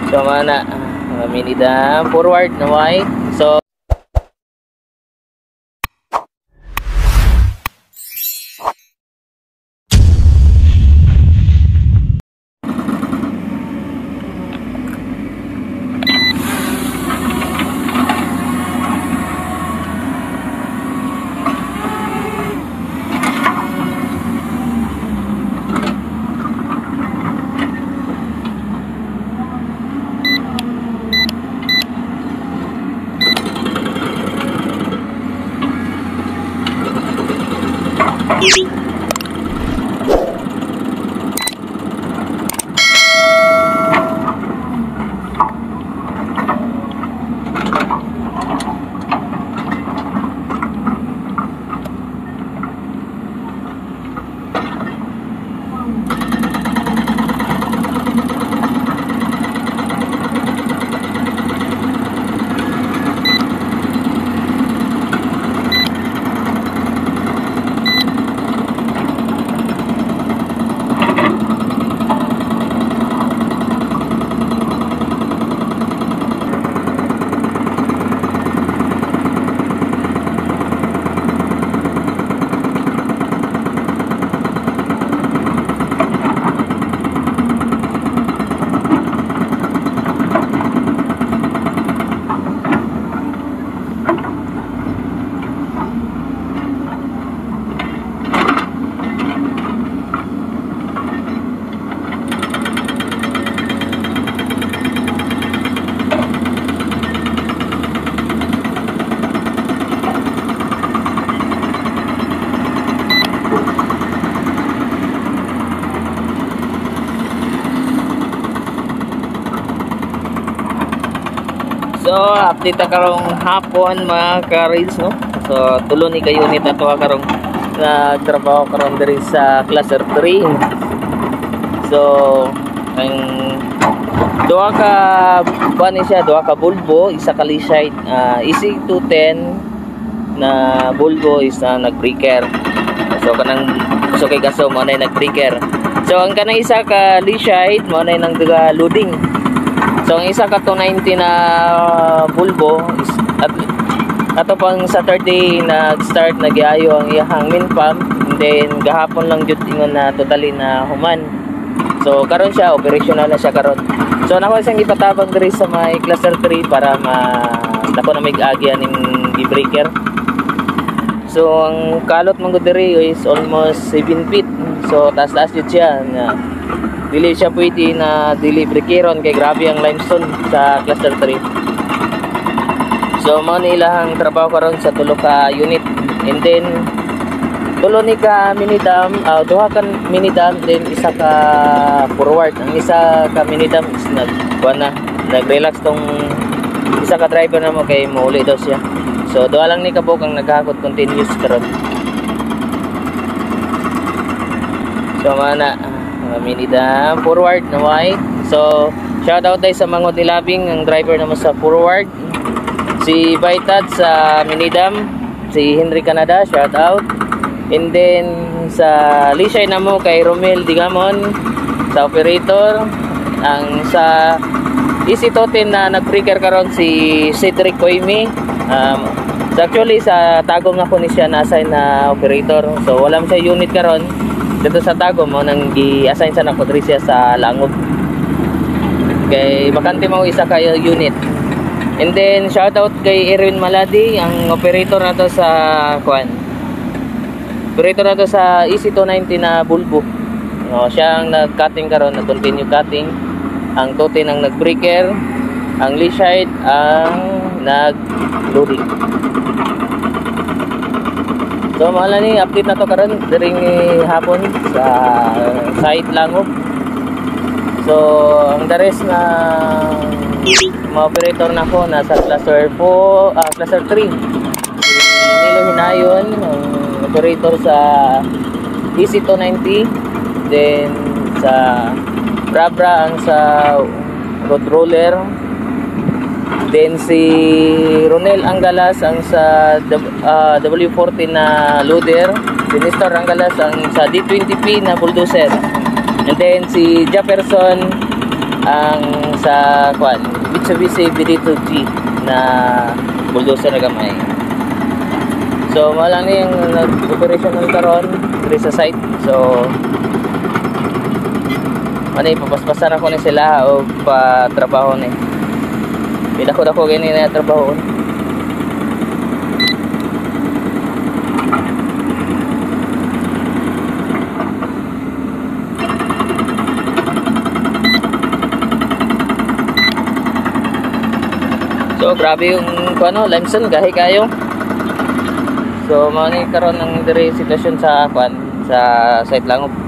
So mana minida forward na white. So update karong hapon mga ka-rides, no? So tulo ni kayo ni tato karong nagtrabaho karon diri sa cluster 3. So ang duha ka buwan siya, duha ka bulbo, isa ka leashite, easy 210 na bulbo is nag-breaker. So kanang so kay gaso mo na nag-breaker. So ang kanang isa ka leashite mo na nang loading. So ang isa ka 290 na bulbo is ato pang Saturday nag-start nagyayo ang iyang main pump, and then gahapon lang jud ingon na totally na human. So karon siya operational na siya karon. So nako siyang ipatabang diri sa may cluster 3 para dako na may agya ning breaker. So ang kalot man gud diri is almost 7 feet. So taas-taas jud siya na dili siya pwede na dili breakeron kay grabe ang limestone sa cluster 3. So mao ni ilahang trabaho karon sa tulo ka unit, and then tulo ni ka mini dam, duha ka mini dam, then isa ka forward. Ang isa ka mini dam is nag-relax tong isa ka driver na mo kay mauli daw siya. So duha lang ni kabuk ang naghakot continuous karon. So mana mini dam forward na white. So shout out tayo sa Mangot ni Labing, ang driver naman sa forward, si Baitad sa mini dam, si Henry Canada, shout out. And then sa Lishay na mo kay Romel Digamon sa operator. Ang sa Easy Toten na nag-breaker karon si Cedric Coime. Actually sa Tagum na ko ni siya na-assign na operator. So wala man siya unit karon dito sa Tagum, mo nang gi-assign sa nako diri siya sa Langob. Kay bakante mo isa ka unit. And then shout out kay Erwin Maladi, ang operator nato sa operator nato sa Easy 290 na bulbo. No, siya ang nag-cutting karon, na-continue cutting. Ang Toten ang nag-breaker, ang Leashite ang nag-loading. So mahala ni update na to karon during hapon sa site Langob. So ang the rest na mga operator na ko nasa cluster 4, cluster 3. Nilo Hinayon ang operator sa Easy 290, then sa Brabra ang sa road roller, then si Ronel Angalas ang sa W40 na loader, si Nestor Angalas ang sa D20P na bulldozer, and then si Jefferson ang sa kwan Mitsubishi BD2G na bulldozer na gamay. So wala na yung operational karon diri sa site. So ano ipapaspasan ako ni sila o patrabaho ni pila ko dako gani na trabaho. So grabe yung ano, limestone gahi kayo. So mao ni karon ang diri sitwasyon sa kwan sa site Langob.